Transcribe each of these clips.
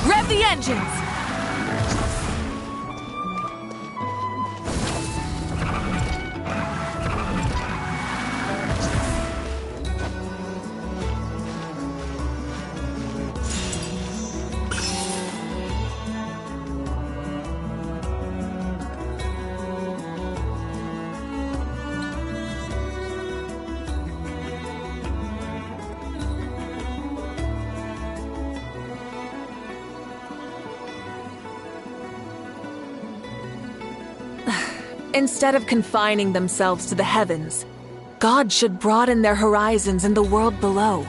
Rev the engines! Instead of confining themselves to the heavens, God should broaden their horizons in the world below.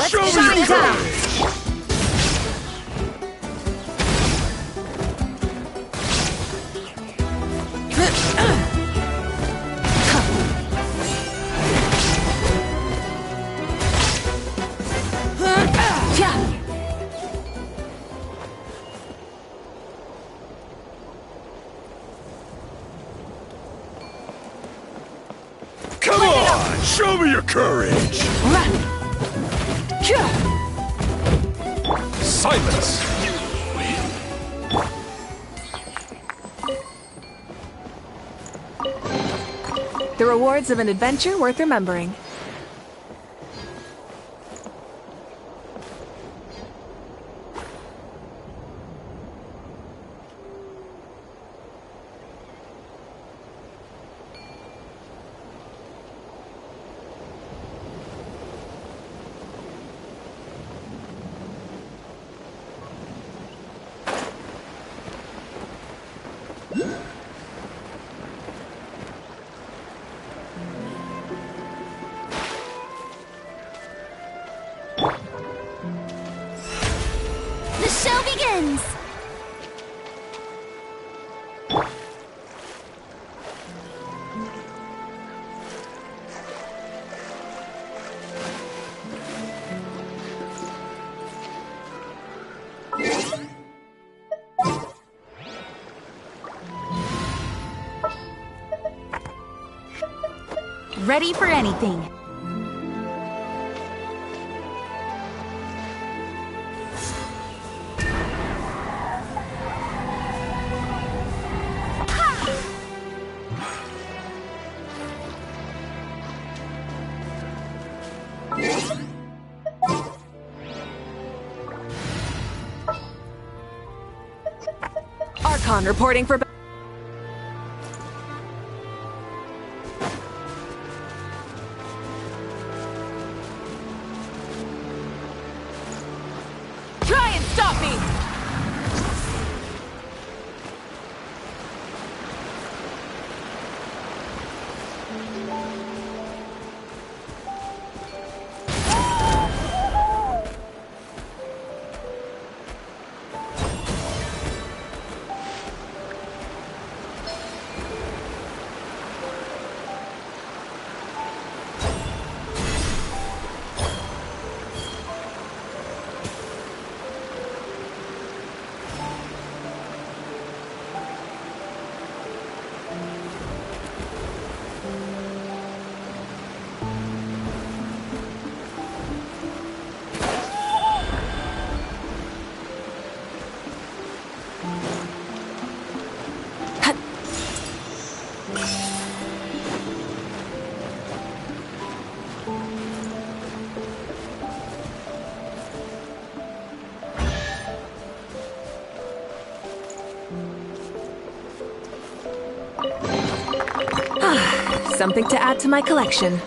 Show me your courage! Come on! Show me your courage! Silence! The rewards of an adventure worth remembering. The show begins! Ready for anything. Archon reporting for... Try and stop me! Something to add to my collection.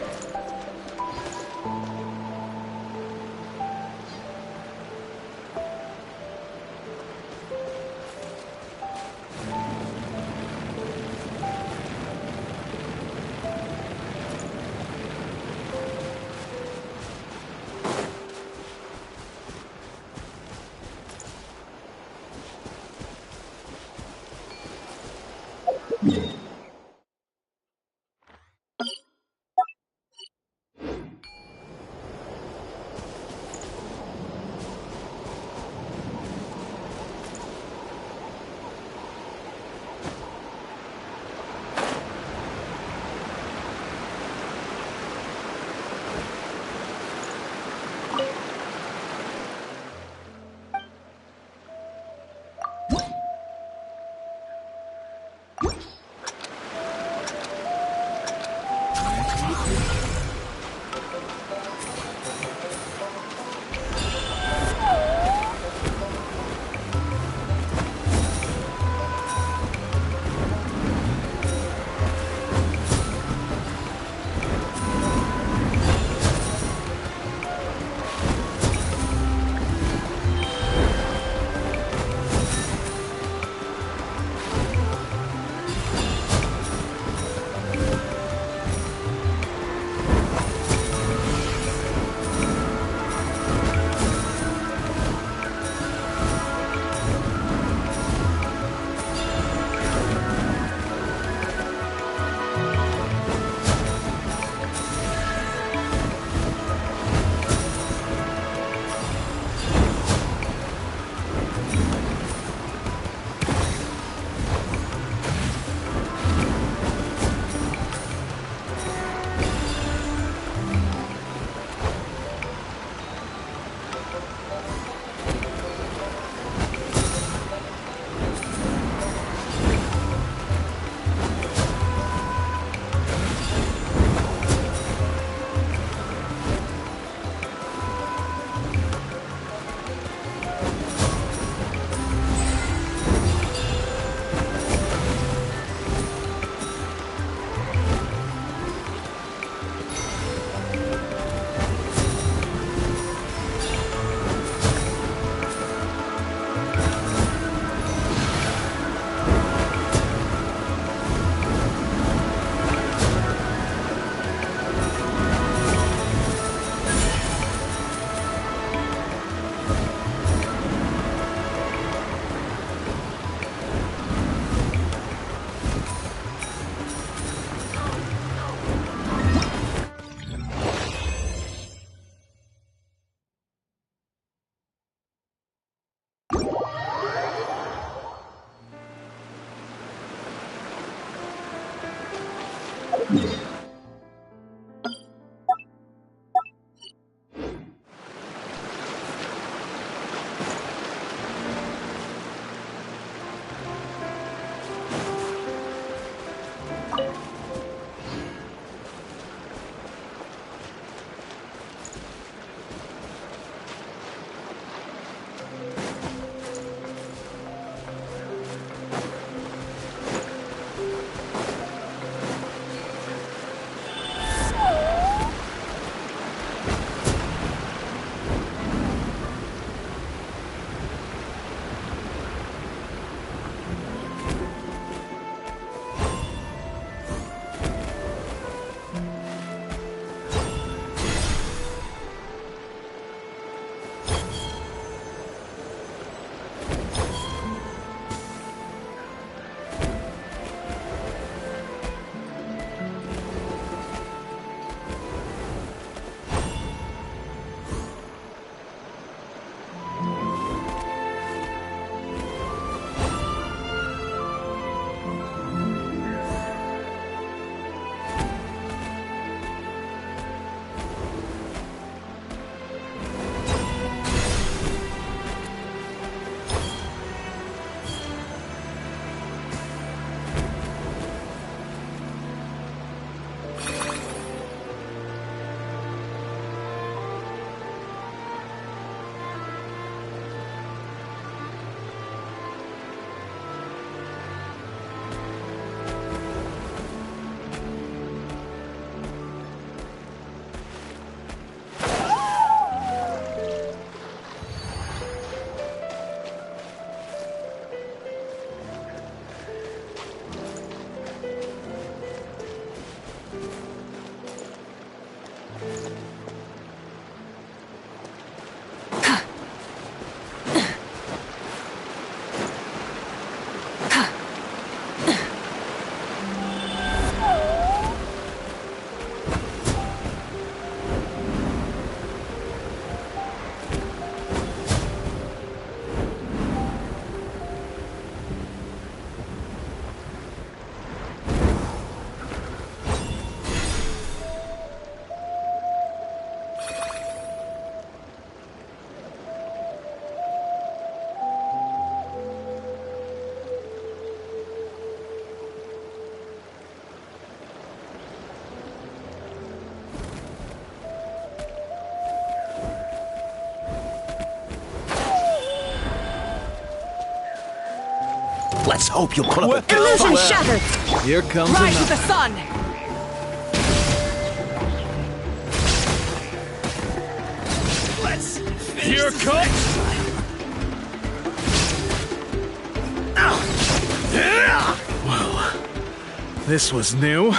Let's hope you pull up a Illusion good fight. shattered! Here comes Rise with another. the sun! Here comes. Well, this was new.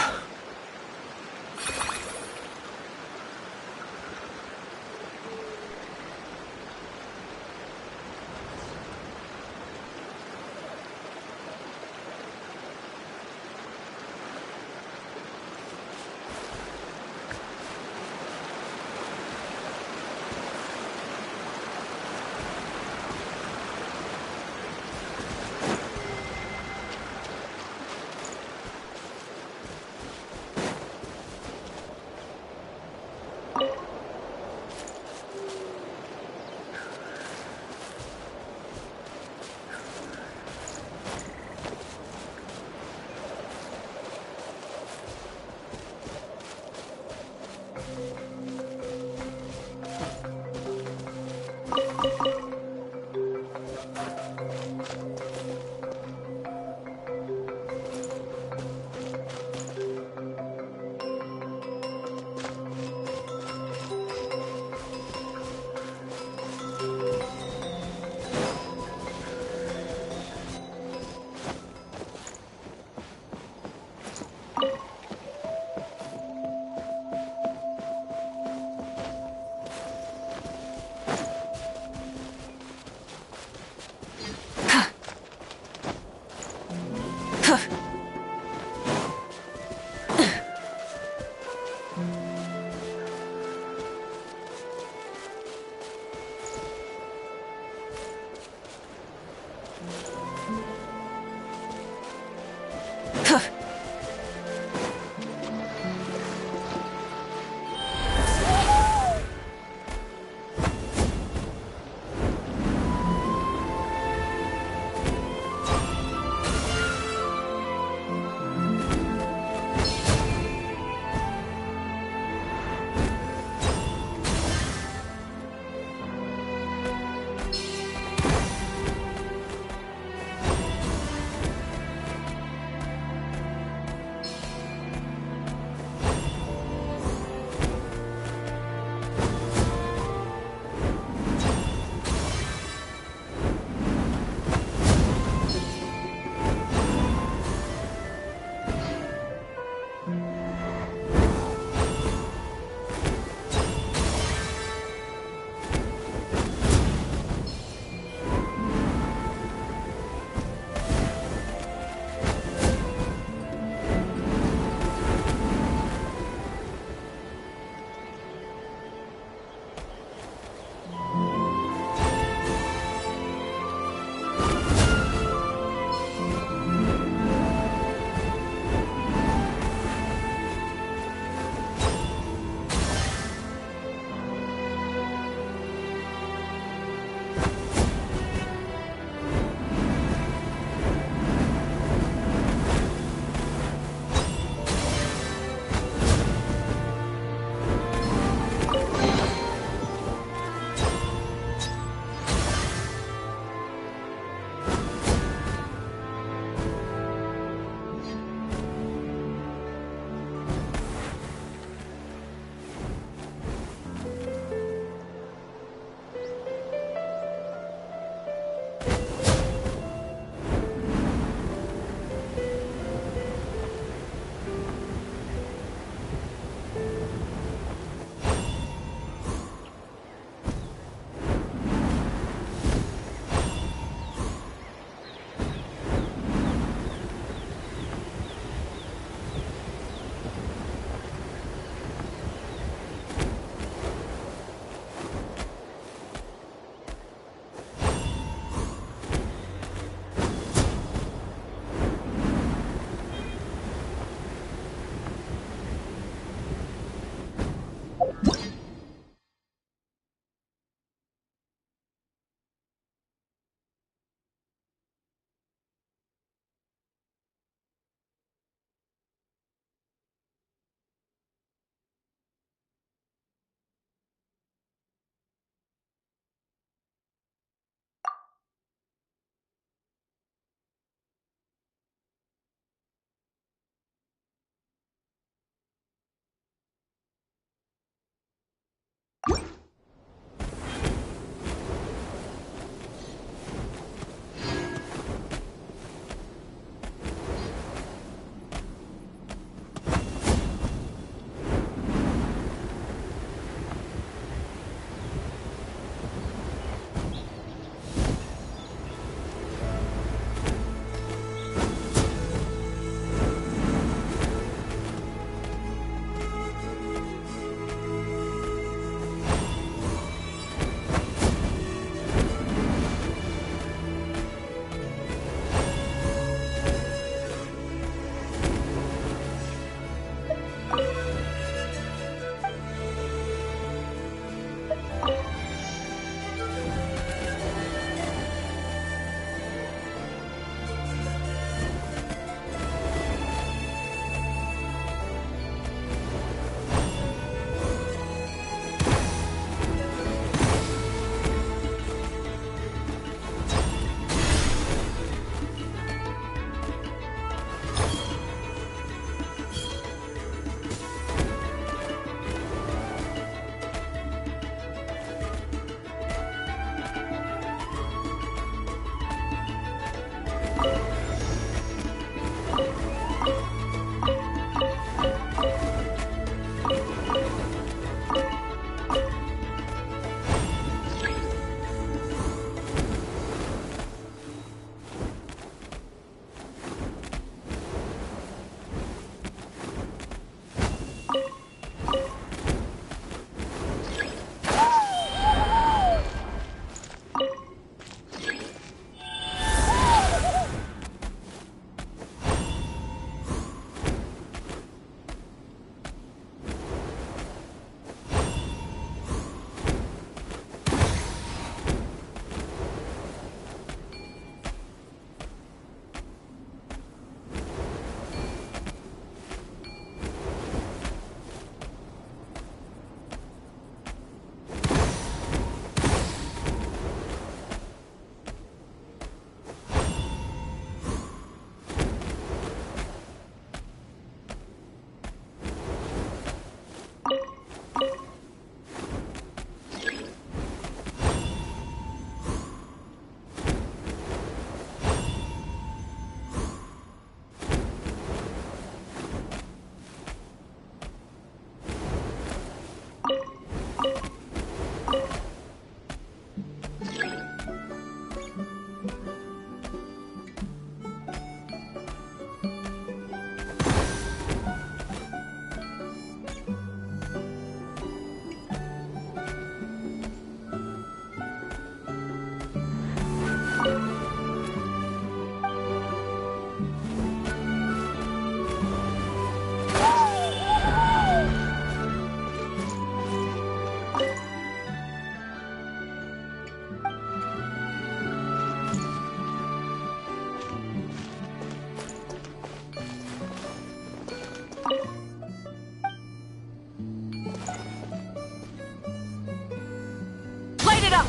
Light it up!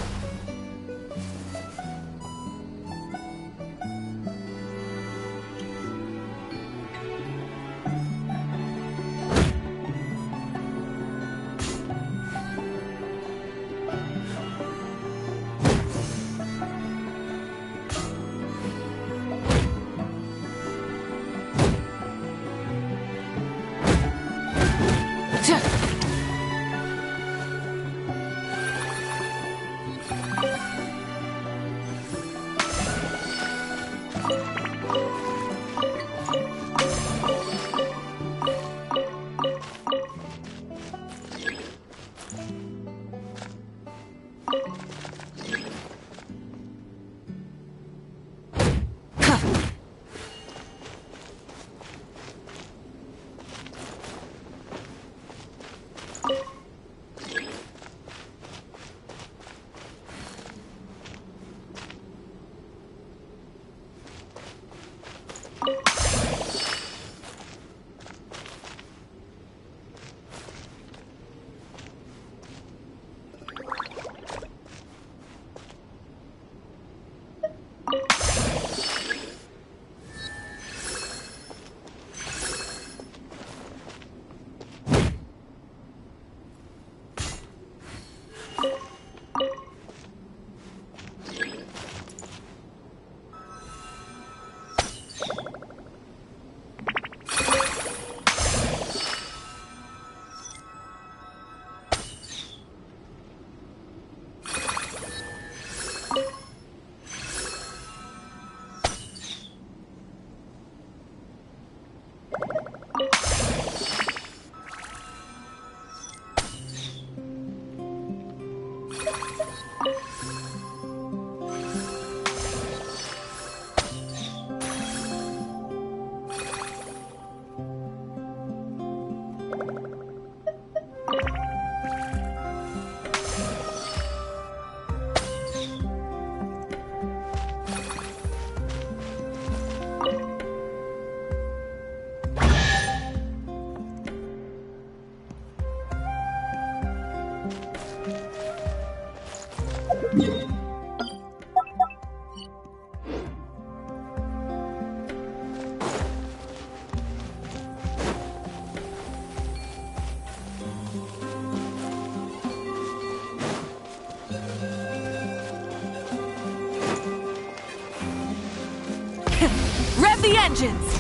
Rev the engines!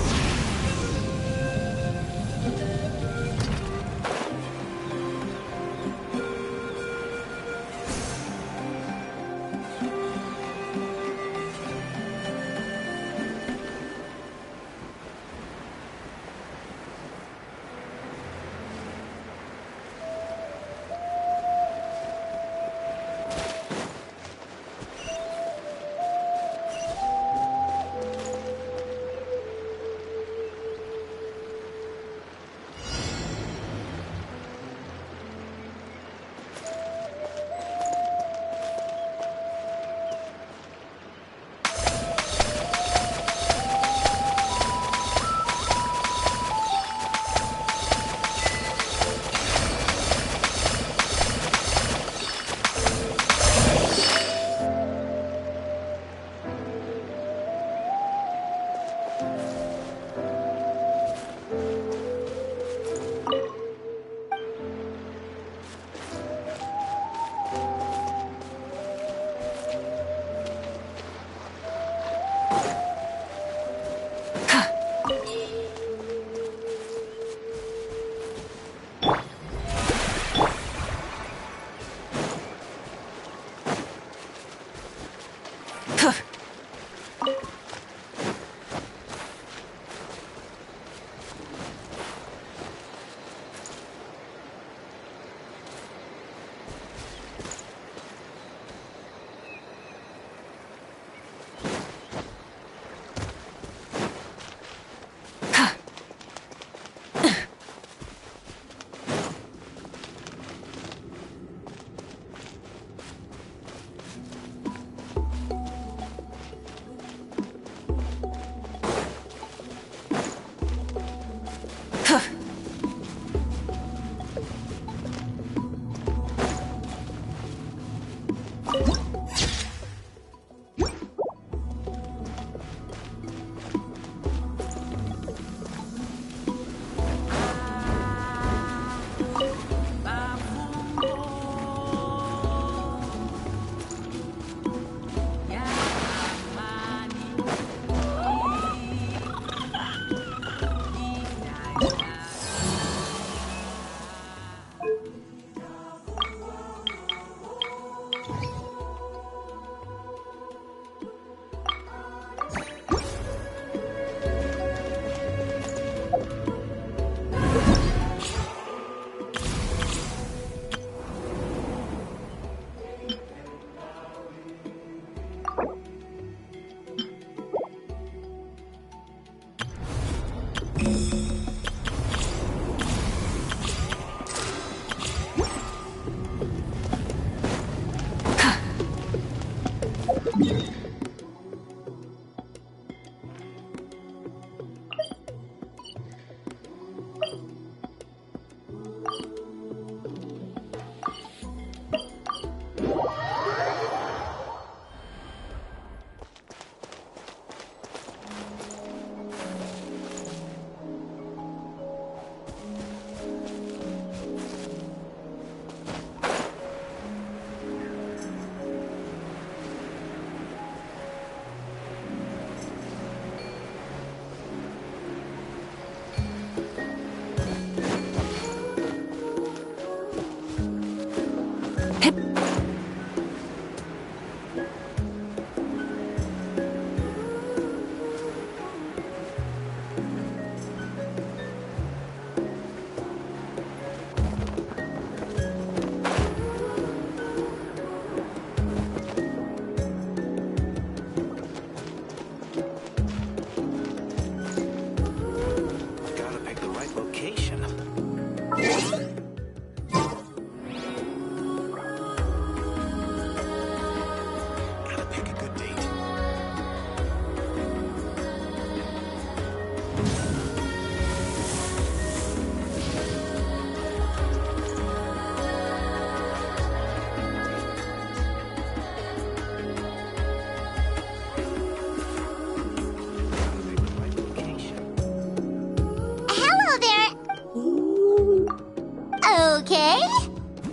okay?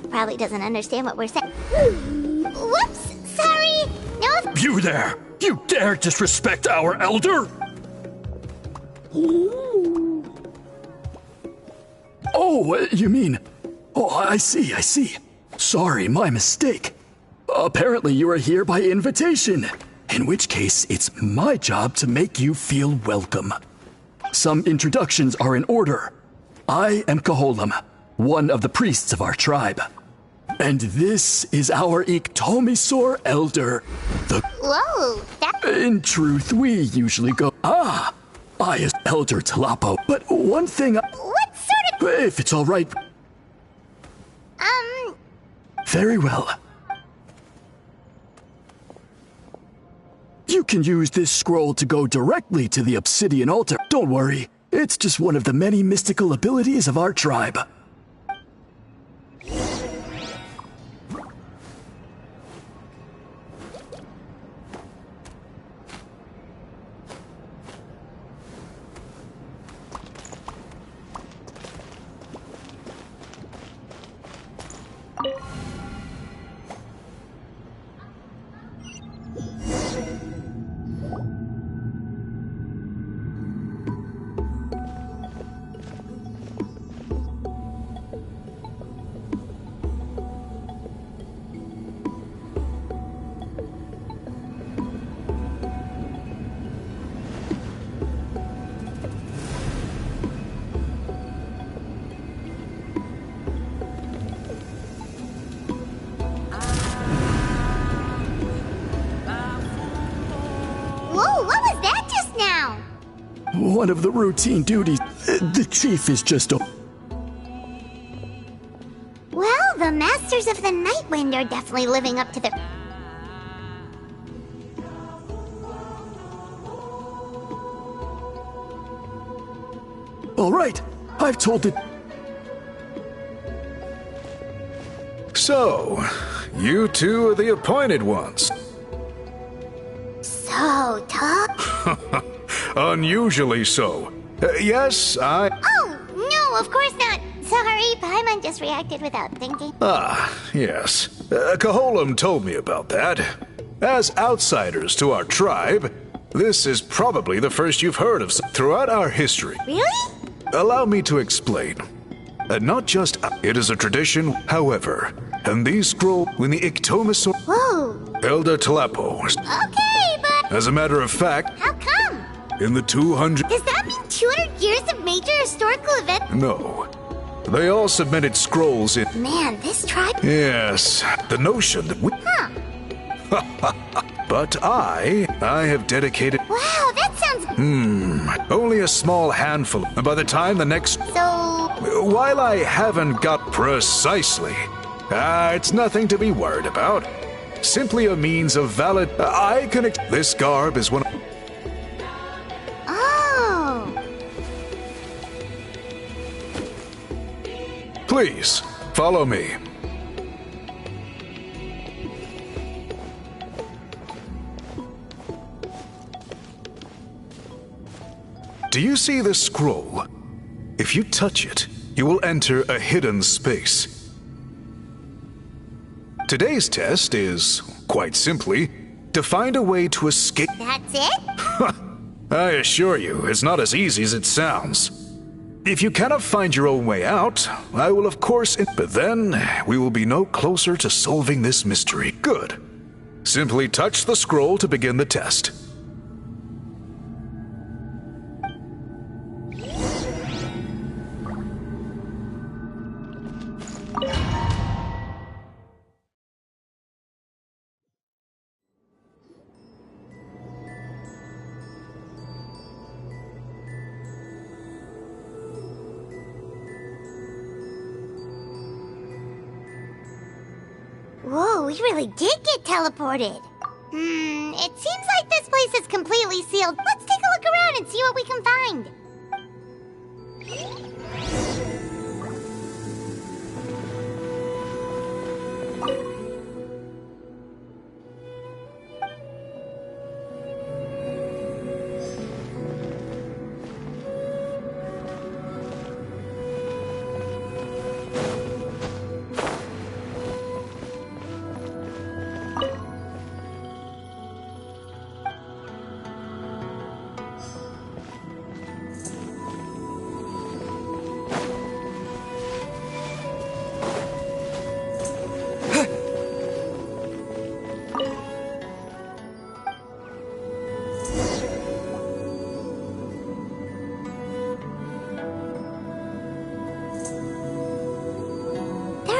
Probably doesn't understand what we're saying. Whoops, sorry. No. You there! You dare disrespect our elder? Oh, you mean... Oh, I see. Sorry, my mistake. Apparently you are here by invitation. In which case, it's my job to make you feel welcome. Some introductions are in order. I am Koholum, one of the priests of our tribe. And this is our Iktomisor elder, the... Whoa, that... In truth, we usually go... I is Elder Talapo, but one thing... What sort of... If it's all right... Very well. You can use this scroll to go directly to the obsidian altar. Don't worry, it's just one of the many mystical abilities of our tribe. Whoa, what was that just now? One of the routine duties. The chief is just a... Well, the Masters of the Night Wind are definitely living up to their... All right, I've told it... So, you two are the appointed ones. So tough. Unusually so. Yes, I... Oh, no, of course not. Sorry, Paimon just reacted without thinking. Yes. Koholum told me about that. As outsiders to our tribe, this is probably the first you've heard of throughout our history. Really? Allow me to explain. Not just... It is a tradition, however, and these scroll when the Iktomisor... Whoa. Elder Talapo. Okay, but... As a matter of fact, How come? in the 200... Does that mean 200 years of major historical events? No. They all submitted scrolls in... Man, this tribe... Yes, the notion that we... Huh. But I have dedicated... Wow, that sounds... Only a small handful. And by the time the next... So... While I haven't got precisely... it's nothing to be worried about. Simply a means of valid... I can... This garb is one... Oh. Please, follow me. Do you see this scroll? If you touch it, you will enter a hidden space. Today's test is, quite simply, to find a way to escape. That's it? I assure you, it's not as easy as it sounds. If you cannot find your own way out, I will of course... But then, we will be no closer to solving this mystery. Good. Simply touch the scroll to begin the test. Whoa, we really did get teleported. It seems like this place is completely sealed. Let's take a look around and see what we can find.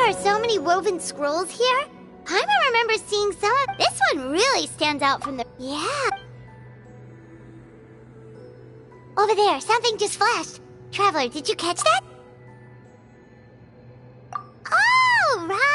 are so many woven scrolls here. Paimon remembers seeing some of... This one really stands out from the... Yeah. Over there, something just flashed. Traveler, did you catch that? Oh, right!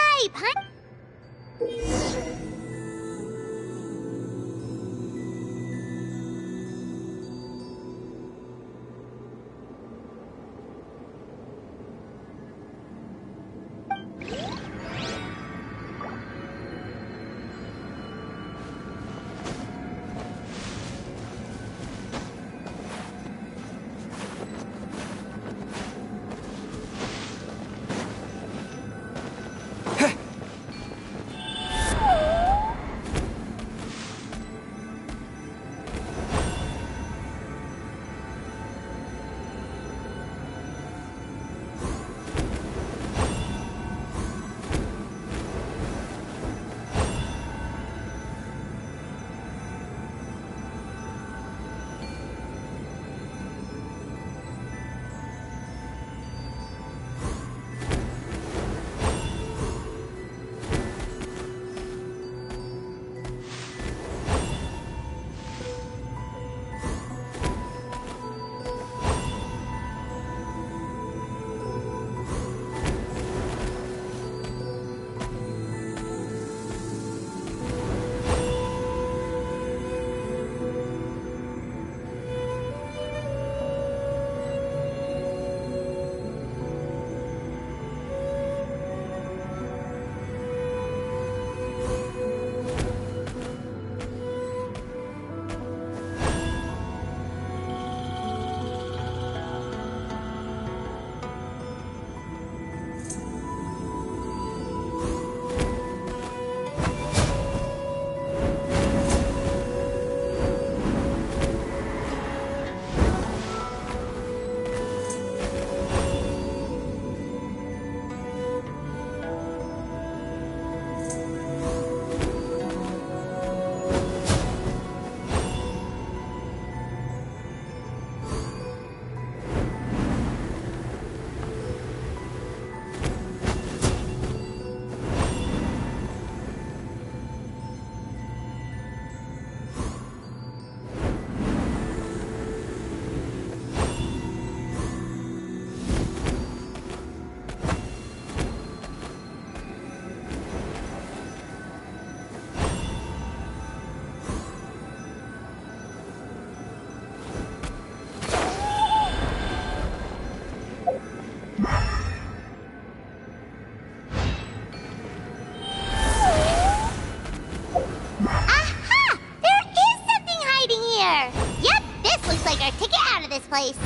place.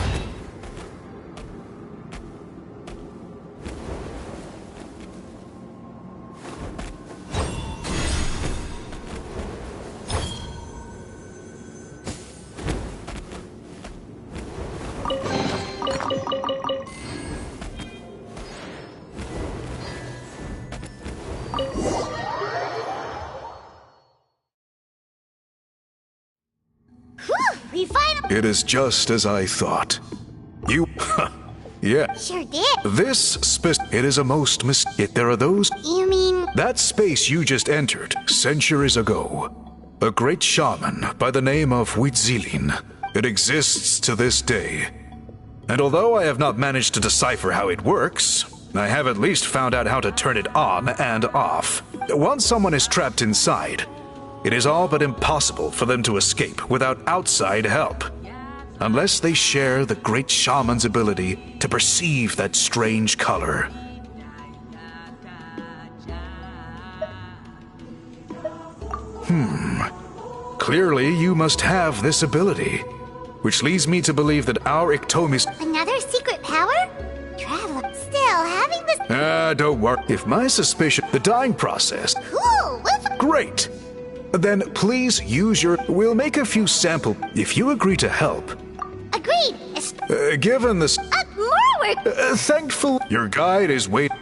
It is just as I thought. You... yeah. Sure did. This space... It is a most yet there are those... You mean... That space you just entered, centuries ago. A great shaman by the name of Huitzilin. It exists to this day. And although I have not managed to decipher how it works, I have at least found out how to turn it on and off. Once someone is trapped inside, it is all but impossible for them to escape without outside help. Unless they share the great shaman's ability to perceive that strange color. Clearly you must have this ability, which leads me to believe that our Iktomi's... Another secret power? Traveler, still having this... Don't worry. If my suspicion... The dying process... Cool! Great! Then please use your... We'll make a few sample... If you agree to help... Agreed! Given this... More work! Thankful... Your guide is waiting...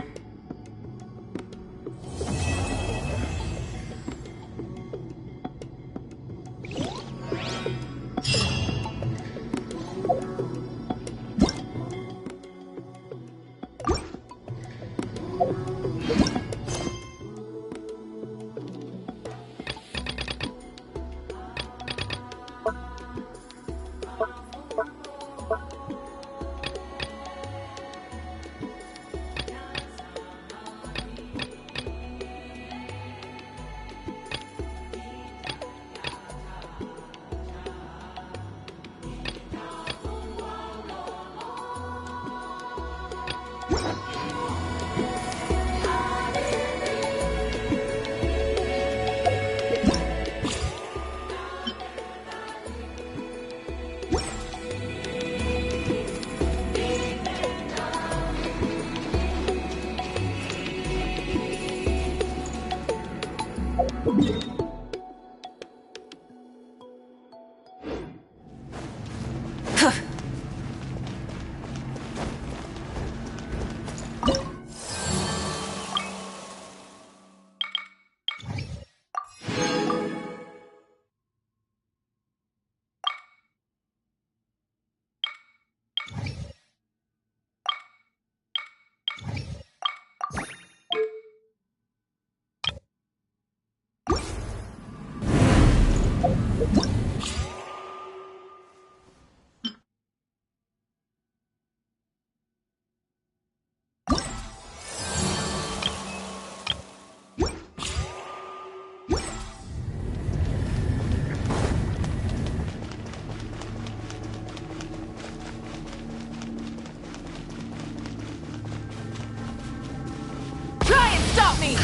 Try and stop me!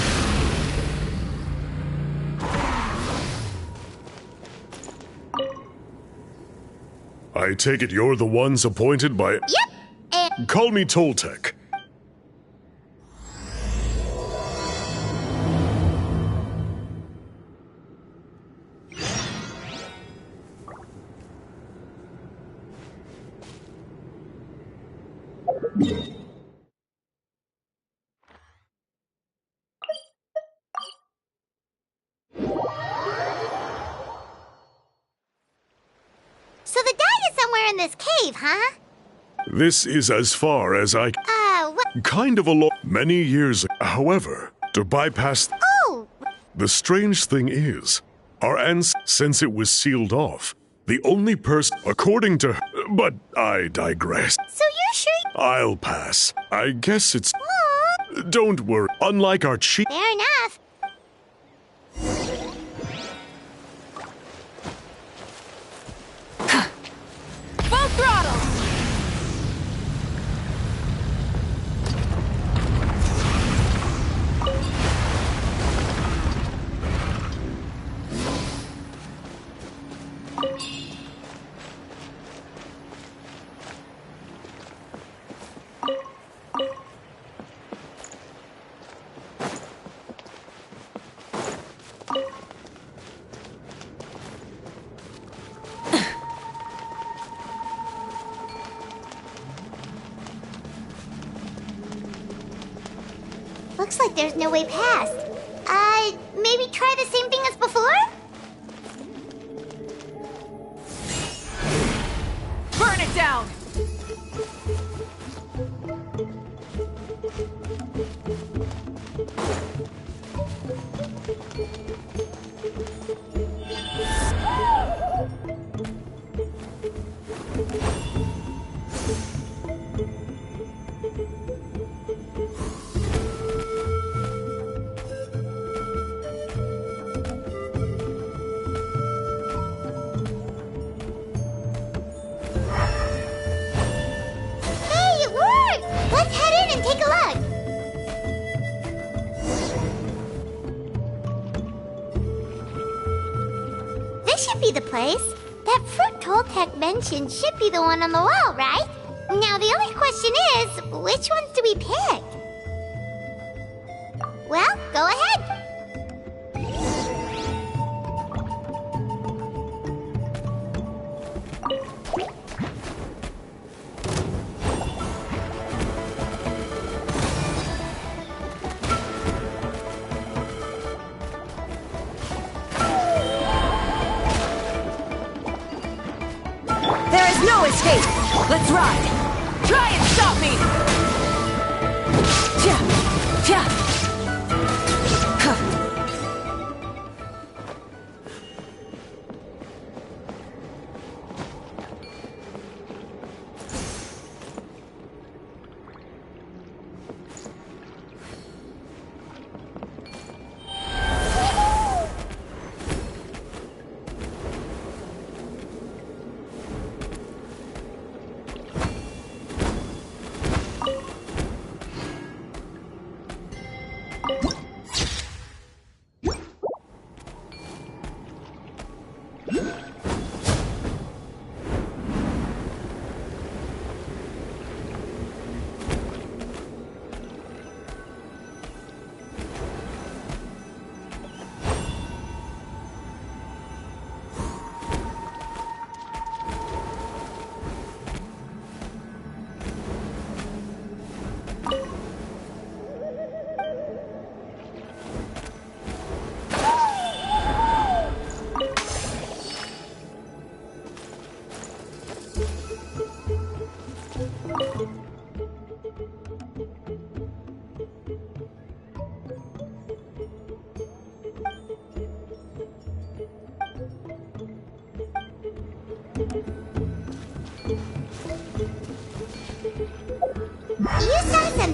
I take it you're the ones appointed by... Yep. Call me Toltec. So the guy is somewhere in this cave, huh? This is as far as I... What? Kind of a lot. Many years ago. However, to bypass... Oh! The strange thing is, our since it was sealed off, the only person, according to... But I digress. So you're sure... I'll pass. I guess it's... Aw, Don't worry. Unlike our chief... fair enough. Full throttle! Looks like there's no way past. Maybe try the same thing as before? Burn it down! Hey, it worked! Let's head in and take a look. This should be the place. That fruit Toltec mentioned should be the one on the wall, right? Now the only question is, which ones do we pick? Well, go ahead. There is no escape! Let's ride! Try and stop me! Tja! Tja! Huh.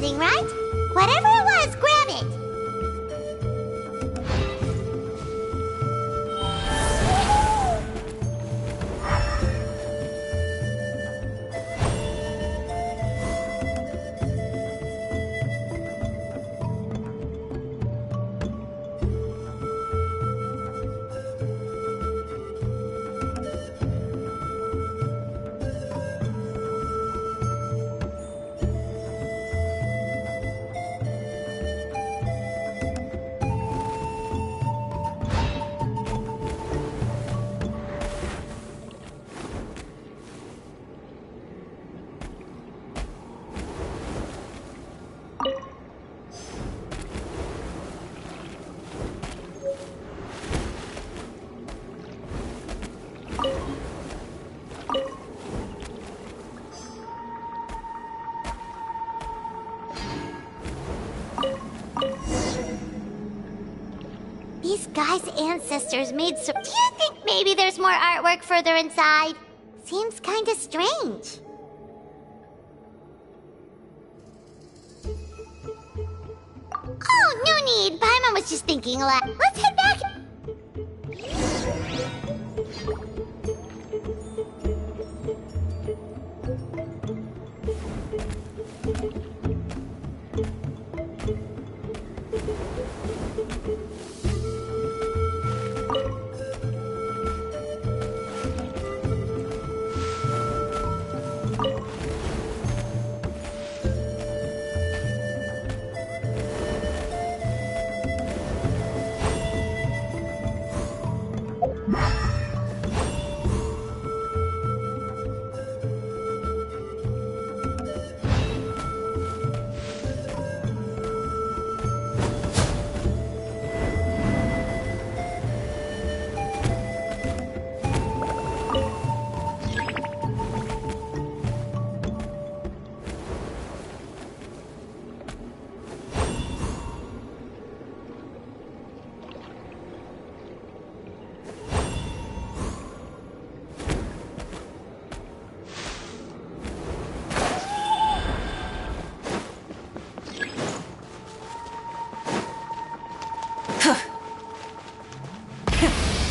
something, right? Whatever it was, grab it. These guys' ancestors made some... Do you think maybe there's more artwork further inside? Seems kinda strange. Oh, no need. Paimon was just thinking aloud. Let's head back.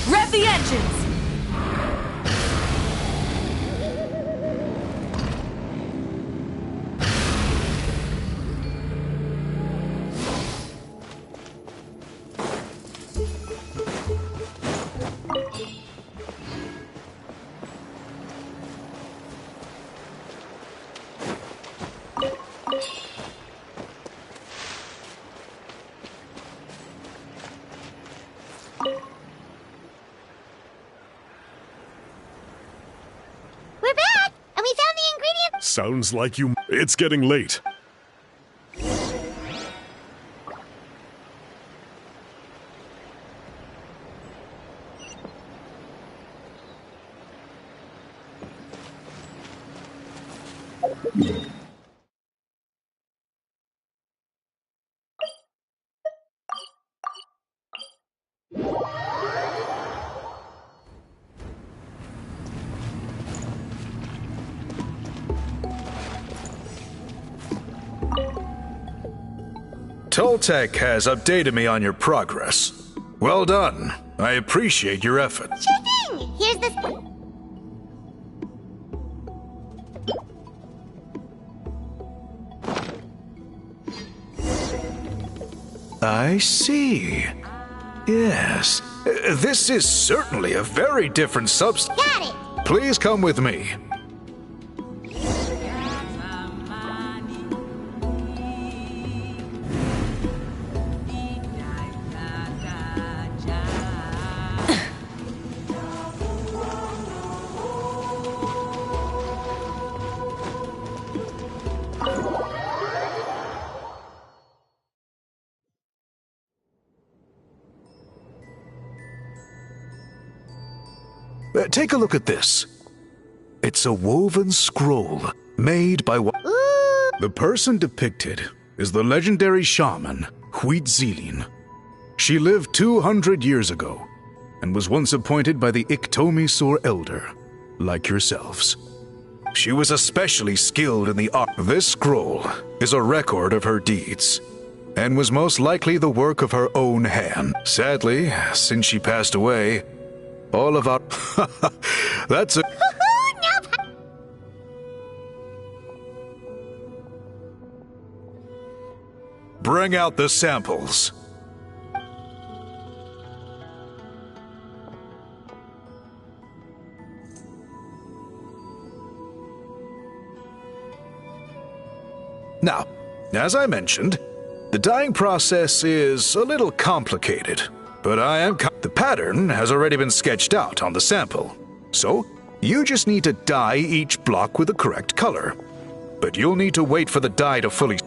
Rev the engines! We're back, and we found the ingredients. Sounds like you... It's getting late. Toltec has updated me on your progress. Well done. I appreciate your effort. Sure thing. Here's this. I see. Yes. This is certainly a very different substance. Got it. Please come with me. Take a look at this. It's a woven scroll made by... Ooh. The person depicted is the legendary shaman, Huitzilin. She lived 200 years ago and was once appointed by the Iktomi Elder, like yourselves. She was especially skilled in the art. This scroll is a record of her deeds, and was most likely the work of her own hand. Sadly, since she passed away, all of our... That's a... Bring out the samples. Now, as I mentioned, the dyeing process is a little complicated, but the pattern has already been sketched out on the sample. So, you just need to dye each block with the correct color. But you'll need to wait for the dye to fully...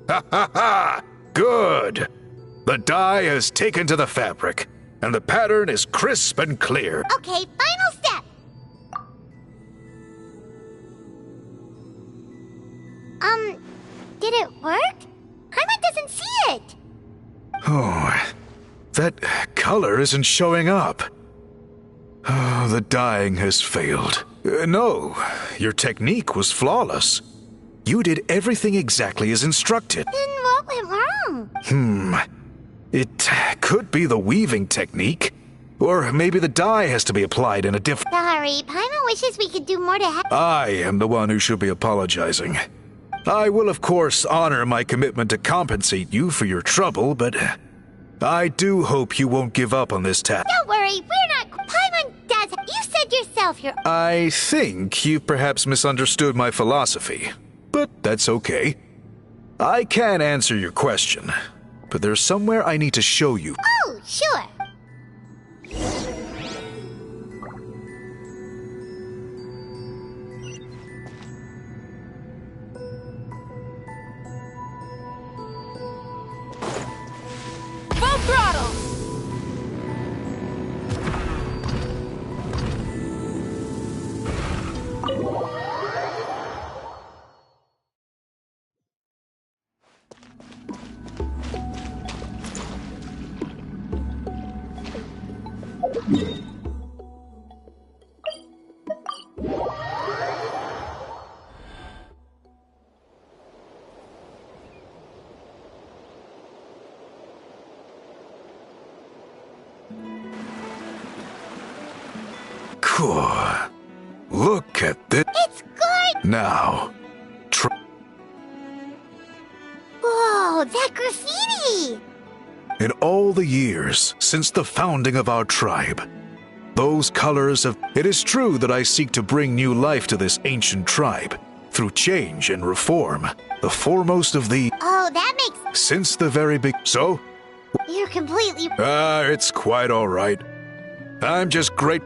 Ha ha ha! Good! The dye has taken to the fabric, and the pattern is crisp and clear. Okay, final step. Did it work? Paimon doesn't see it. Oh, that color isn't showing up. Oh, the dyeing has failed. No, your technique was flawless. You did everything exactly as instructed. Then what went wrong? It could be the weaving technique, or maybe the dye has to be applied in a different... Sorry, Paimon wishes we could do more to help. I am the one who should be apologizing. I will, of course, honor my commitment to compensate you for your trouble, but I do hope you won't give up on this task. Don't worry, we're not... Paimon does... You said yourself you're... I think you've perhaps misunderstood my philosophy, but that's okay. I can answer your question, but there's somewhere I need to show you. Oh, sure. Full throttle! Cool. Look at this. It's good. Now, Whoa, that graffiti. in all the years since the founding of our tribe, those colors have... It is true that I seek to bring new life to this ancient tribe through change and reform. The foremost of the... Oh, that makes... Since the very big... So? You're completely... It's quite all right. I'm just great...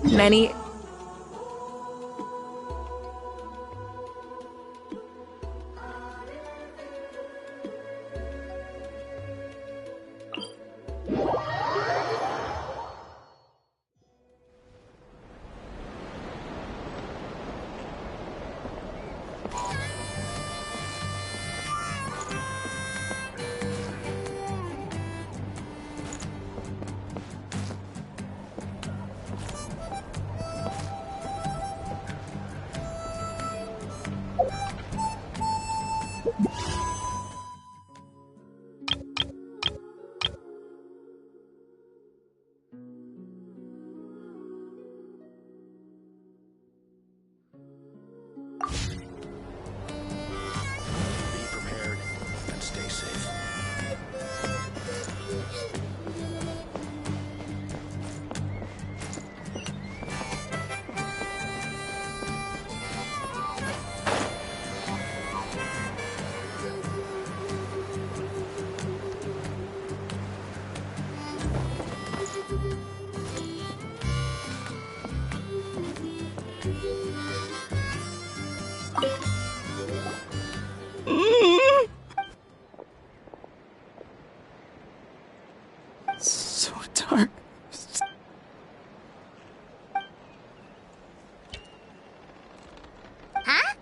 Many... Be prepared and stay safe. So dark. Huh?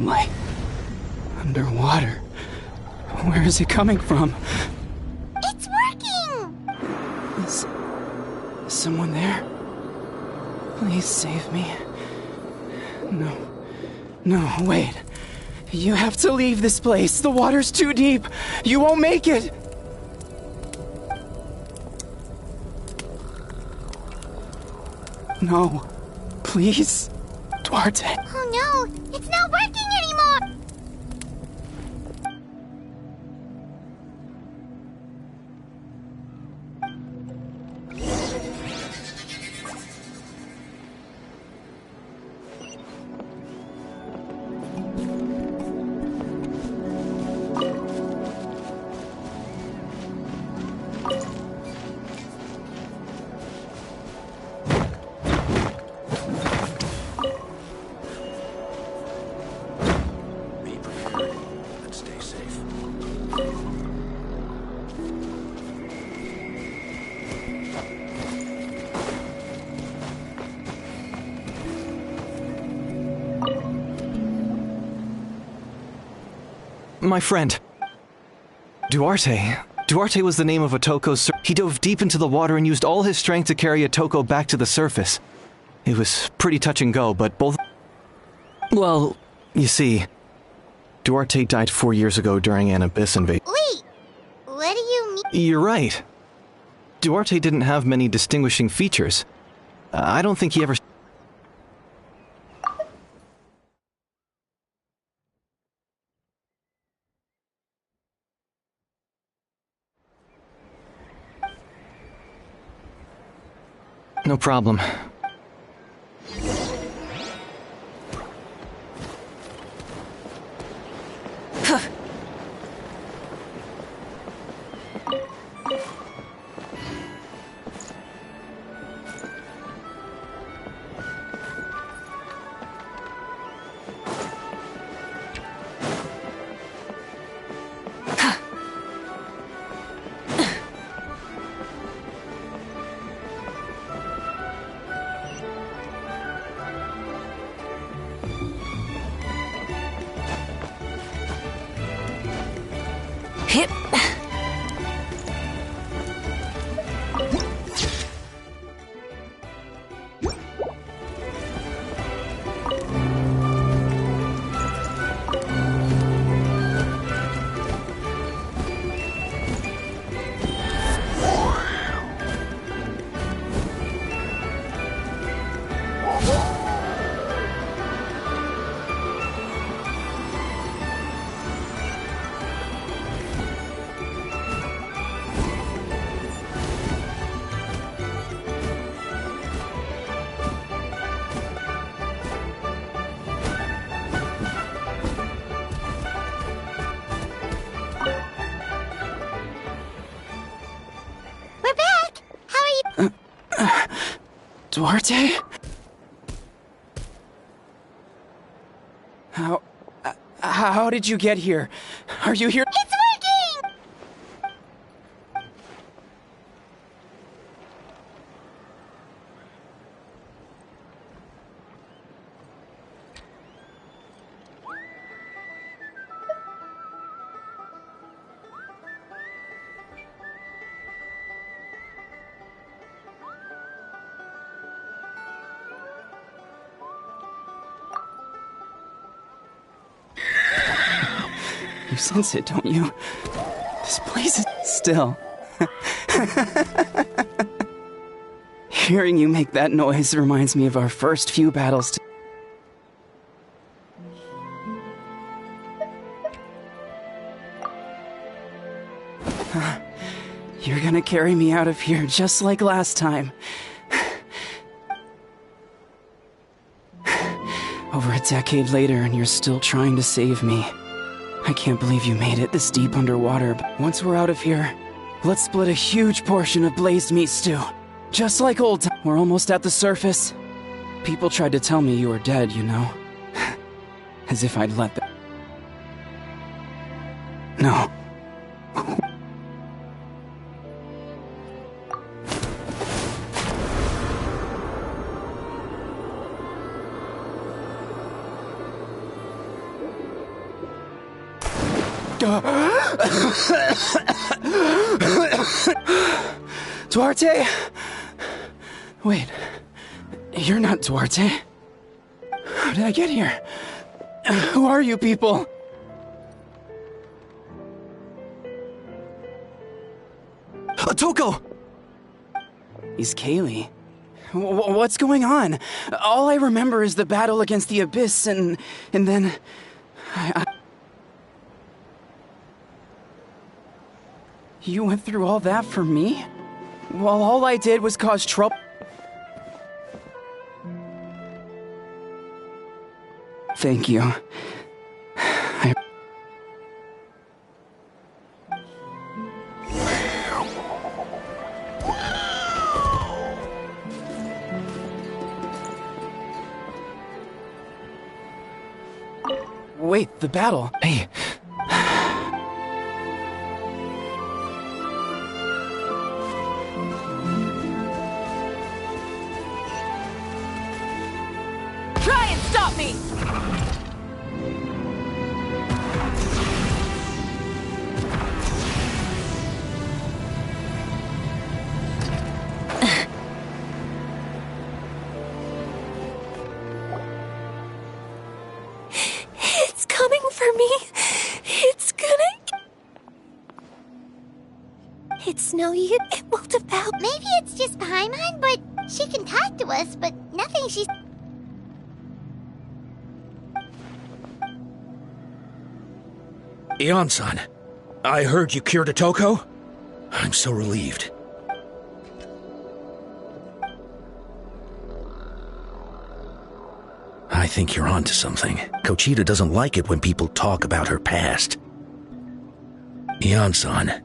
Light. Underwater. Where is it coming from? It's working! Is someone there? Please save me. No. No, wait. You have to leave this place. The water's too deep. You won't make it. No. Please. Duarte. Oh no, it's not working anymore! Be prepared and stay safe. My friend. Duarte. Duarte was the name of Otoko's. He dove deep into the water and used all his strength to carry Otoko back to the surface. It was pretty touch and go, but both... Well, you see, Duarte died 4 years ago during an abyss invasion. Wait, what do you mean? You're right. Duarte didn't have many distinguishing features. I don't think he ever... No problem. Hip. We're back! How are you? Duarte? How did you get here? Are you here? It's working! You sense it, don't you? This place is still. Hearing you make that noise reminds me of our first few battles. You're gonna carry me out of here just like last time. Over a decade later, and you're still trying to save me. I can't believe you made it this deep underwater, but once we're out of here, let's split a huge portion of blazed meat stew. Just like old times. We're almost at the surface. People tried to tell me you were dead, you know. As if I'd let them. No. Duarte? Wait, you're not Duarte. How did I get here? Who are you people? Toko! He's Kaylee. What's going on? All I remember is the battle against the Abyss and then... You went through all that for me? While all I did was cause trouble? Thank you. Wait, the battle. Hey. Try and stop me! It's coming for me. It's gonna... It's no use. It won't about. Maybe it's just Paimon, but she can talk to us, but nothing she's... Ion-san, I heard you cured a Toko. I'm so relieved. I think you're onto something. Kochita doesn't like it when people talk about her past. Ion-san,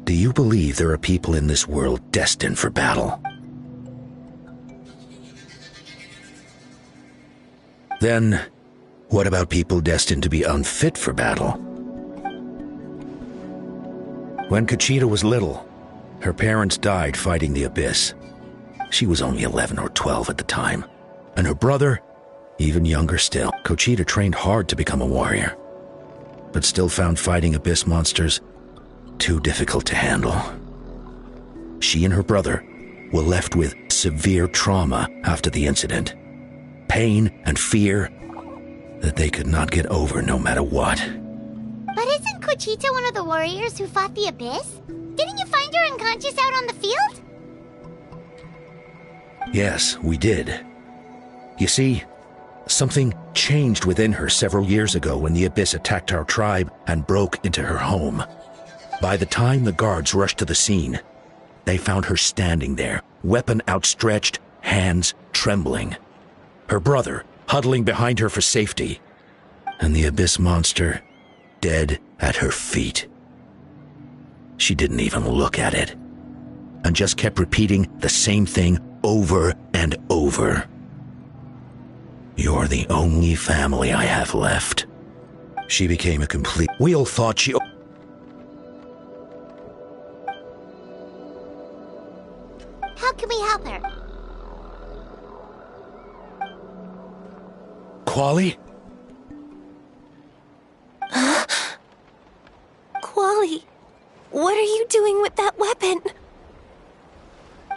do you believe there are people in this world destined for battle? Then, what about people destined to be unfit for battle? When Kochita was little, her parents died fighting the Abyss. She was only 11 or 12 at the time, and her brother, even younger still. Kochita trained hard to become a warrior, but still found fighting Abyss monsters too difficult to handle. She and her brother were left with severe trauma after the incident, pain and fear that they could not get over no matter what. But isn't Kochita one of the warriors who fought the Abyss? Didn't you find her unconscious out on the field? Yes, we did. You see, something changed within her several years ago when the Abyss attacked our tribe and broke into her home. By the time the guards rushed to the scene, they found her standing there, weapon outstretched, hands trembling. Her brother huddling behind her for safety, and the Abyss monster dead at her feet. She didn't even look at it, and just kept repeating the same thing over and over. You're the only family I have left. She became a complete... We all thought she... How can we help her? Quali? Quali, what are you doing with that weapon?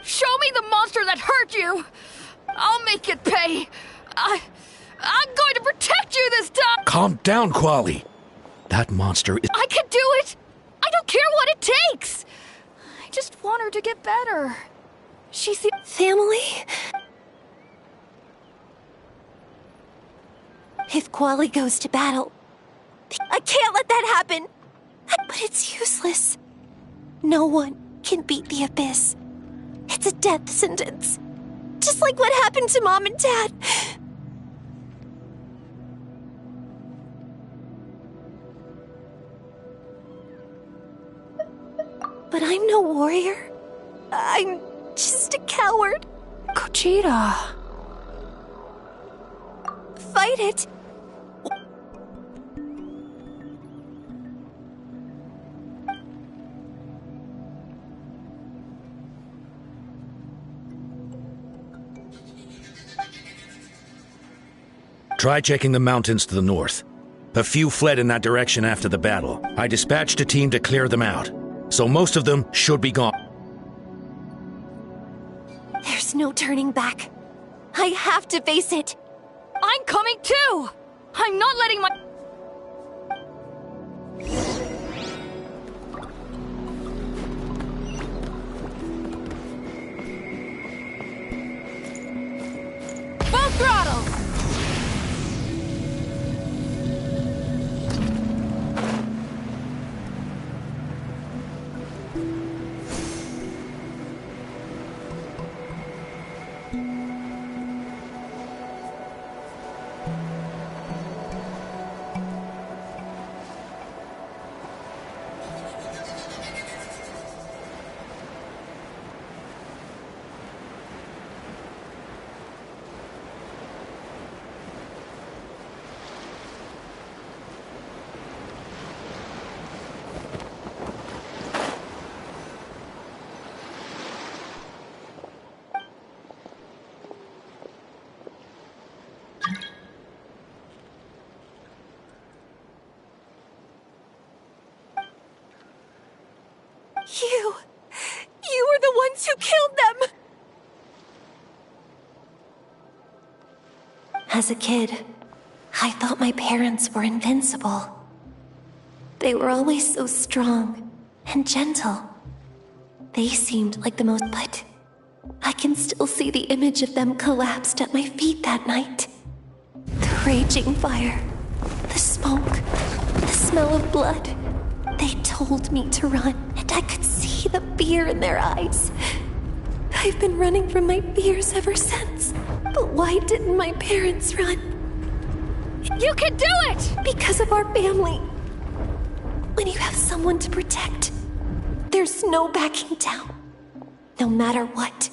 Show me the monster that hurt you! I'll make it pay! I'm going to protect you this time! Calm down, Quali. that monster is... I can do it! I don't care what it takes! I just want her to get better. She's the family? If Quali goes to battle, I can't let that happen! But it's useless. No one can beat the Abyss. It's a death sentence. Just like what happened to Mom and Dad. But I'm no warrior. I'm just a coward. Gogeta. Fight it. Try checking the mountains to the north. A few fled in that direction after the battle. I dispatched a team to clear them out, so most of them should be gone. There's no turning back. I have to face it. I'm coming too! I'm not letting my... Full throttle! You were the ones who killed them! As a kid, I thought my parents were invincible. They were always so strong and gentle. They seemed like the most, but I can still see the image of them collapsed at my feet that night. The raging fire, the smoke, the smell of blood. They told me to run, and I could see the fear in their eyes. I've been running from my fears ever since. But why didn't my parents run? You can do it! Because of our family. When you have someone to protect, there's no backing down. No matter what.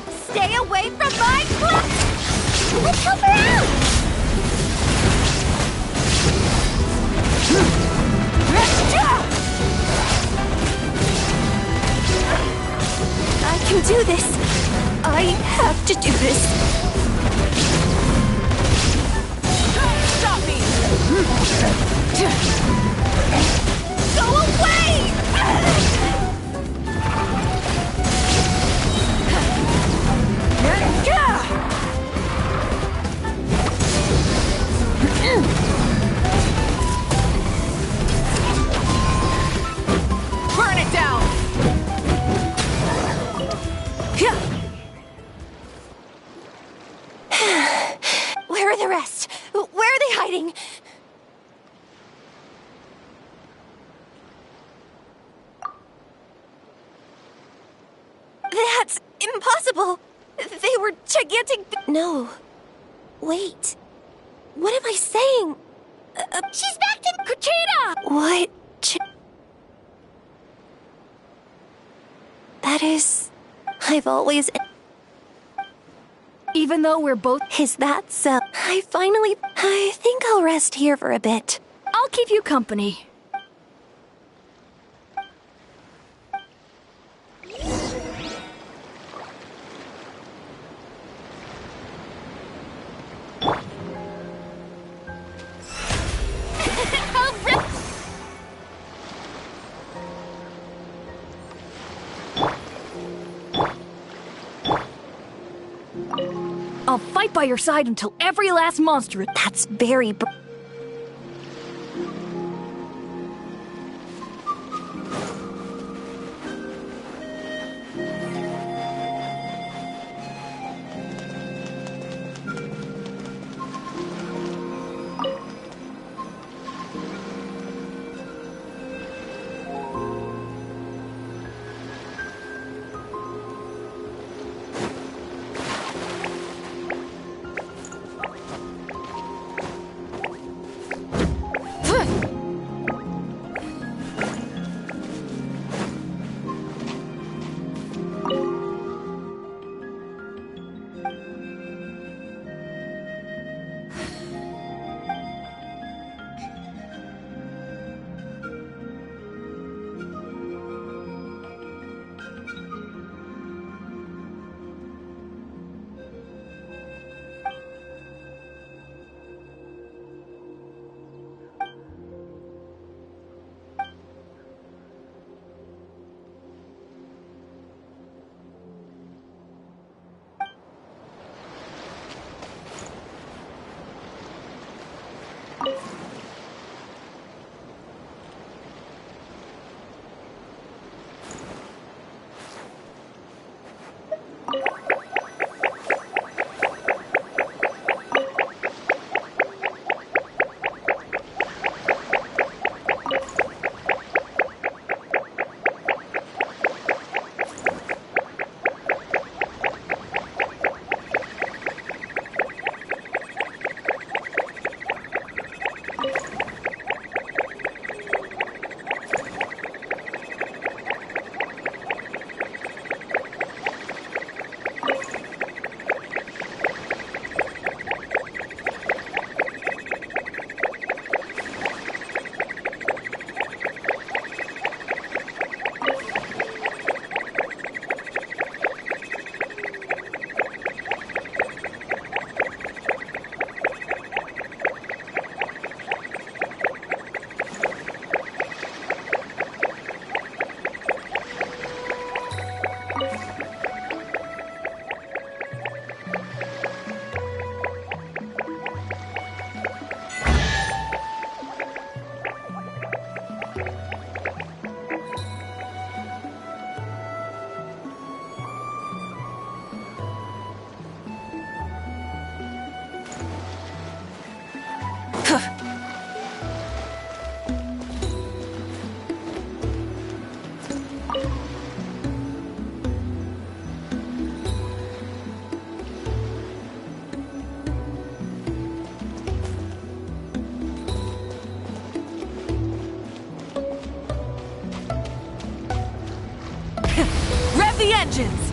Stay away from my club! Let's help her out! I can do this. I have to do this. Stop me! Go away! Burn it down! Where are the rest? Where are they hiding? That's impossible! They were gigantic... No. Wait. What am I saying? She's back to Gogeta! What? That is... I've always... Even though we're both... Is that so? I think I'll rest here for a bit. I'll keep you company. I'll fight by your side until every last monster. That's very. Rev the engines!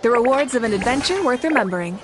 The rewards of an adventure worth remembering.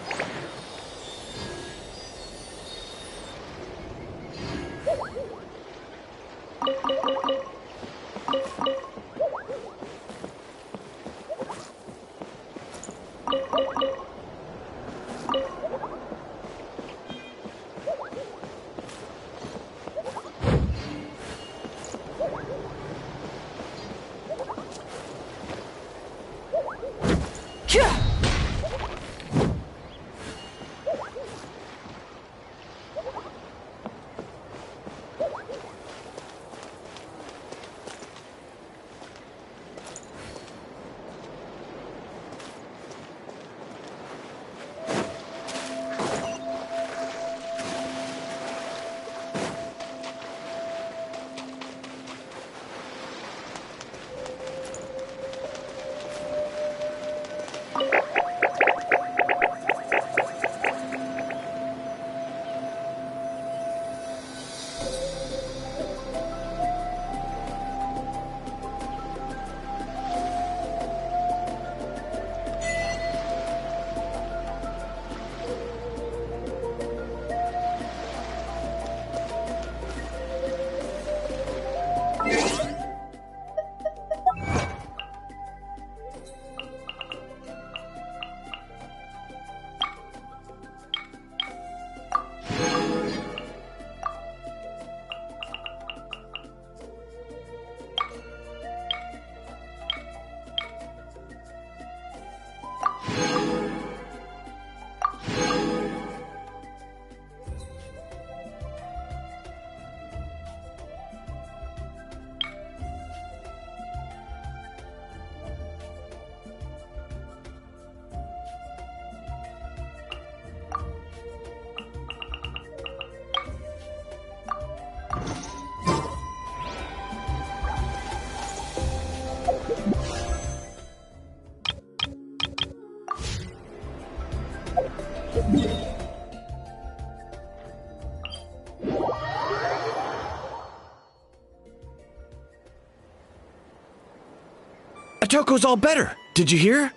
Atoko's all better. Did you hear?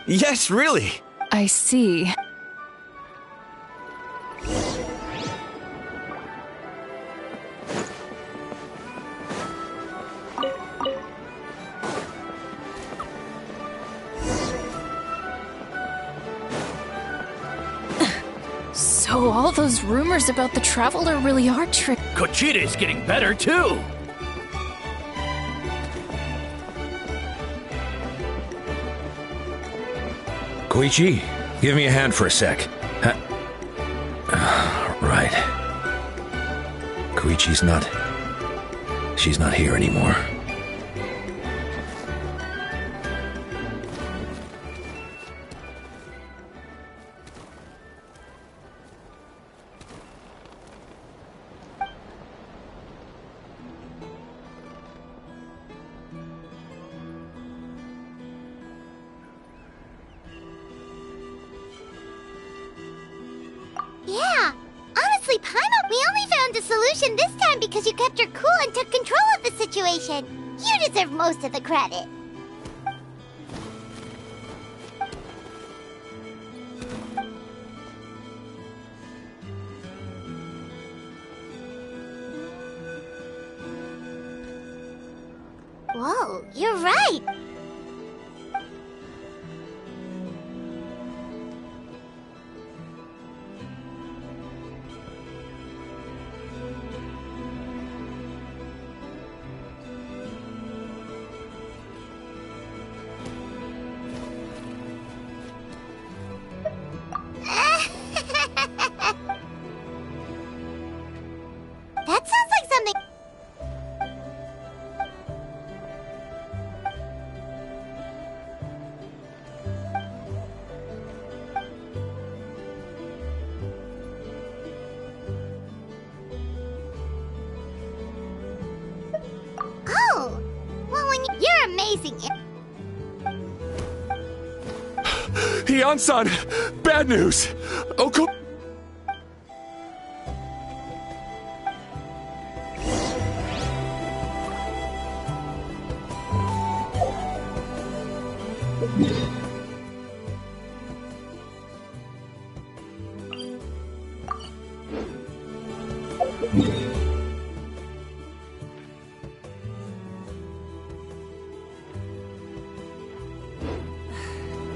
Yes, really. I see. So all those rumors about the Traveler really are true. Kochita's getting better, too! Koichi, give me a hand for a sec. Right. Koichi's not... She's not here anymore. Yeah, honestly, Paimon, we only found a solution this time because you kept your cool and took control of the situation. You deserve most of the credit. Whoa, you're right. That sounds like something... Oh! Well, when you're amazing... Hian-san! Bad news! Oko...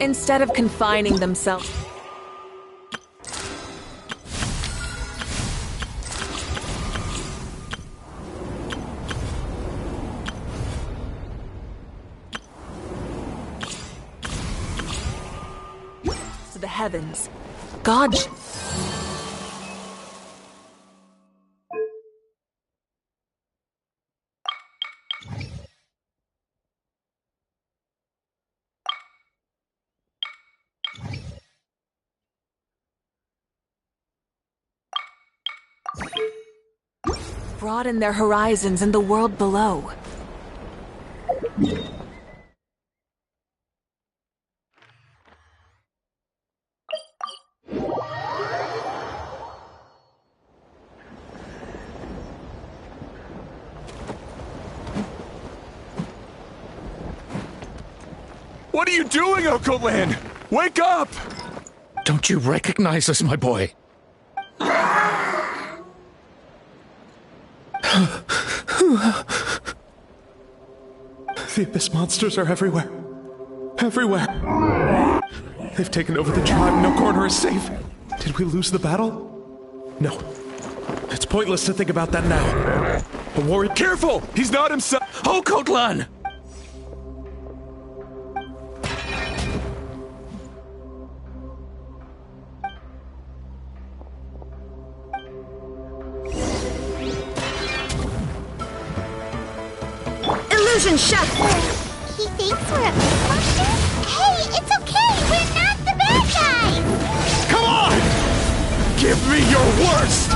Instead of confining themselves to the heavens, God broaden their horizons in the world below. What are you doing, Oko-lan? Wake up! Don't you recognize us, my boy? The Abyss monsters are everywhere. Everywhere. They've taken over the tribe. No corner is safe. Did we lose the battle? No. It's pointless to think about that now. A warrior— Careful! He's not himself— Oko-lan! Illusion shut! He thinks we're a big monster? Hey, it's okay! We're not the bad guys! Come on! Give me your worst!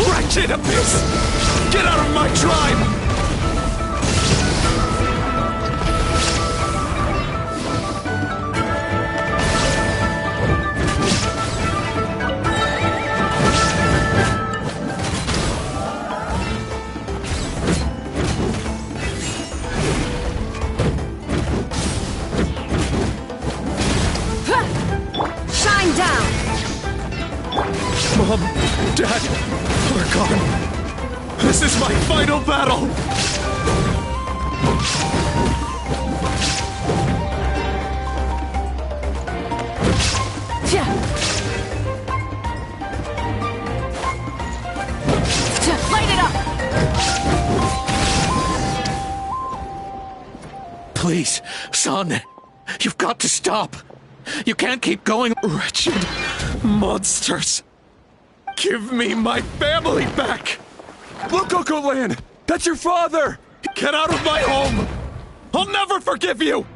Wretched Abyss! Get out of my tribe! Mom, Dad, we're gone. This is my final battle! Light it up! Please, son, you've got to stop. You can't keep going. Wretched monsters! Give me my family back! Look, Coco Land! That's your father! Get out of my home! I'll never forgive you!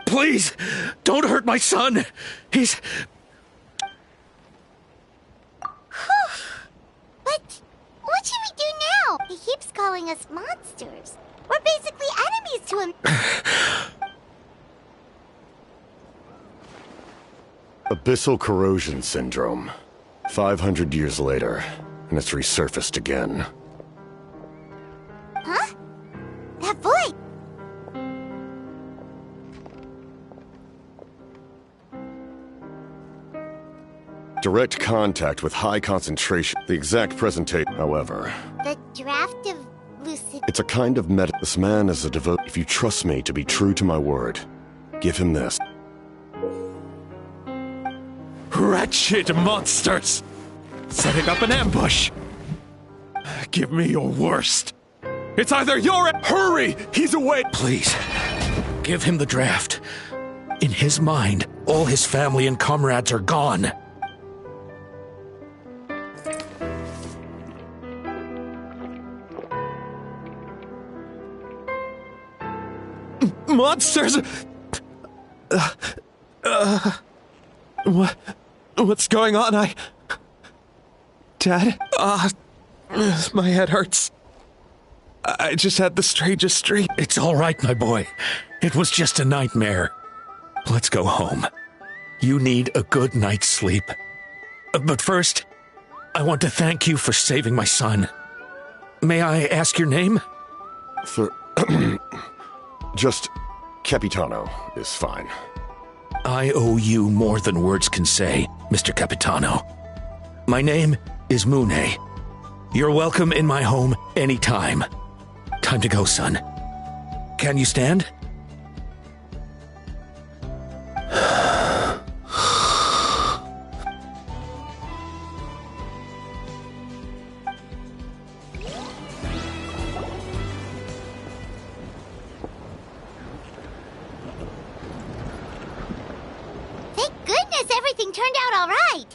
Please, don't hurt my son. He's... What should we do now? He keeps calling us monsters. We're basically enemies to him. Abyssal corrosion syndrome. 500 years later, and it's resurfaced again. Huh? That voice! Direct contact with high concentration. The exact presentation, however. The draft of lucid... It's a kind of meta. This man is a devote. If you trust me to be true to my word, give him this. Wretched monsters! Setting up an ambush! Give me your worst! It's either your... Hurry! He's away! Please, give him the draft. In his mind, all his family and comrades are gone. Monsters! What's going on? Dad? My head hurts. I just had the strangest dream. It's all right, my boy. It was just a nightmare. Let's go home. You need a good night's sleep. But first, I want to thank you for saving my son. May I ask your name? Just Capitano is fine. I owe you more than words can say, Mr. Capitano. My name is Mune. You're welcome in my home anytime. Time to go, son. Can you stand? Thank goodness everything turned out all right.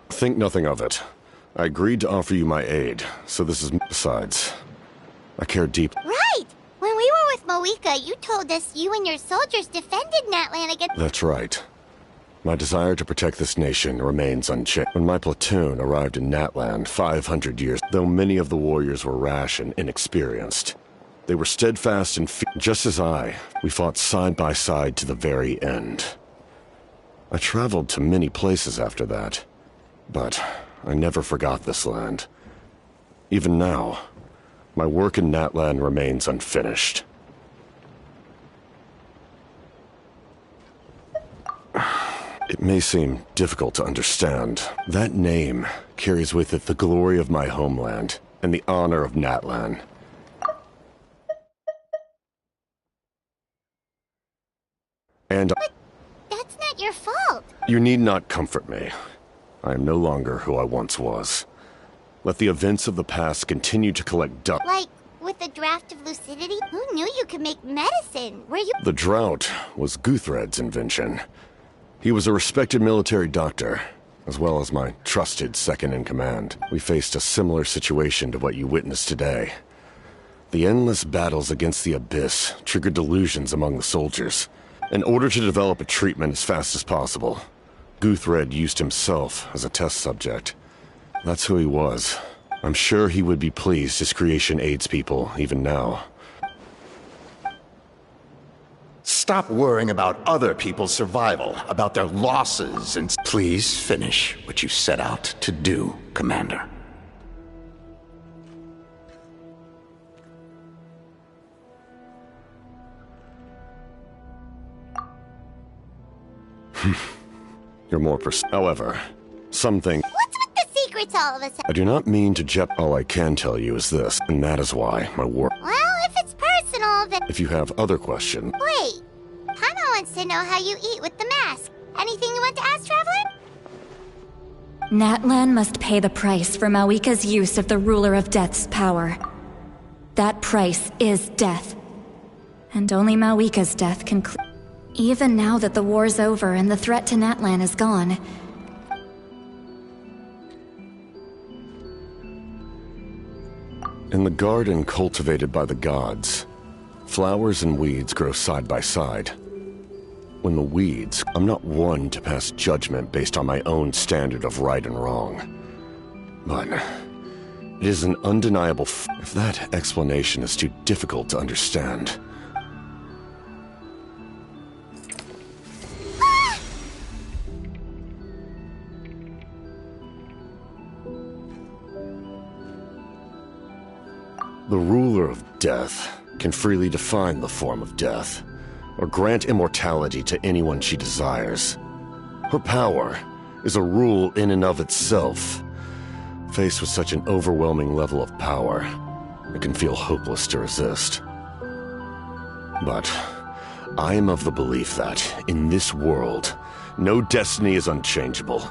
Think nothing of it. I agreed to offer you my aid, so this is... Besides, I care deep... Right! When we were with Moika, you told us you and your soldiers defended Natlan against... That's right. My desire to protect this nation remains unchanged. When my platoon arrived in Natlan 500 years, though many of the warriors were rash and inexperienced, they were steadfast and just as we fought side by side to the very end. I traveled to many places after that, but I never forgot this land. Even now, my work in Natlan remains unfinished. It may seem difficult to understand. That name carries with it the glory of my homeland and the honor of Natlan. And But that's not your fault. You need not comfort me. I am no longer who I once was. Let the events of the past continue to collect dust. Like, with the draft of lucidity? Who knew you could make medicine? Were you... The drought was Guthred's invention. He was a respected military doctor, as well as my trusted second-in-command. We faced a similar situation to what you witnessed today. The endless battles against the Abyss triggered delusions among the soldiers. In order to develop a treatment as fast as possible, Guthred used himself as a test subject. That's who he was. I'm sure he would be pleased his creation aids people even now. Stop worrying about other people's survival, about their losses, and please finish what you set out to do, Commander. You're more however, something. What's with the secrets all of a sudden? I do not mean to all I can tell you is this, and that is why my work. Well, if it's personal, then... If you have other questions... Wait. Hana wants to know how you eat with the mask. Anything you want to ask, Traveler? Natlan must pay the price for Mawika's use of the Ruler of Death's power. That price is death. And only Mawika's death can even now that the war's over and the threat to Natlan is gone. In the garden cultivated by the gods, flowers and weeds grow side by side. When the weeds, I'm not one to pass judgment based on my own standard of right and wrong. But it is an undeniable if that explanation is too difficult to understand. The ruler of death can freely define the form of death, or grant immortality to anyone she desires. Her power is a rule in and of itself. Faced with such an overwhelming level of power, it can feel hopeless to resist. But I am of the belief that, in this world, no destiny is unchangeable,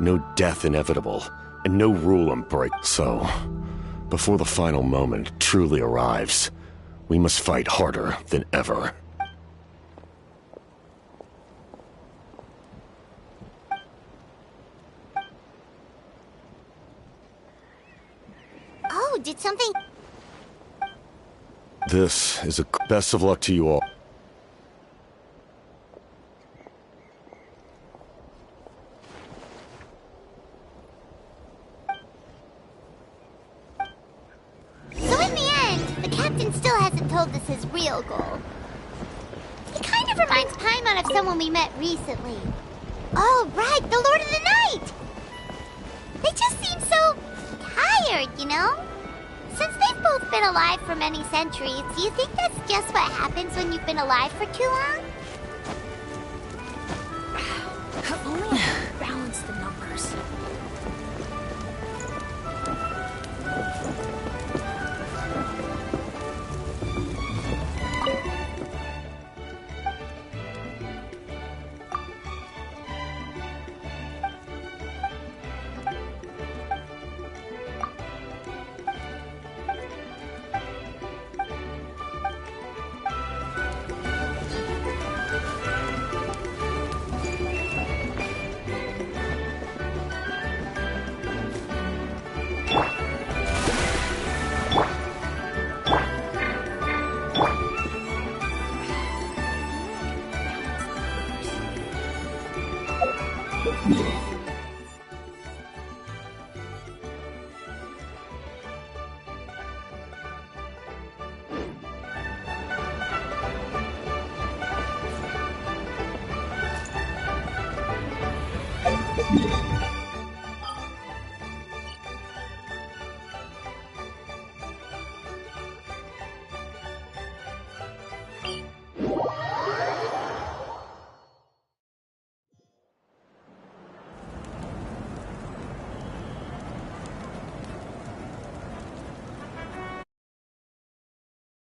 no death inevitable, and no rule unbreakable. So, before the final moment truly arrives, we must fight harder than ever. Oh, did something... This is a best of luck to you all. So in the end, the captain still hasn't told us his real goal. He kind of reminds Paimon of someone we met recently. Oh, right, the Lord of the Night! They just seem so tired, you know? Since they've both been alive for many centuries, do you think that's just what happens when you've been alive for too long? Only I can balance the numbers.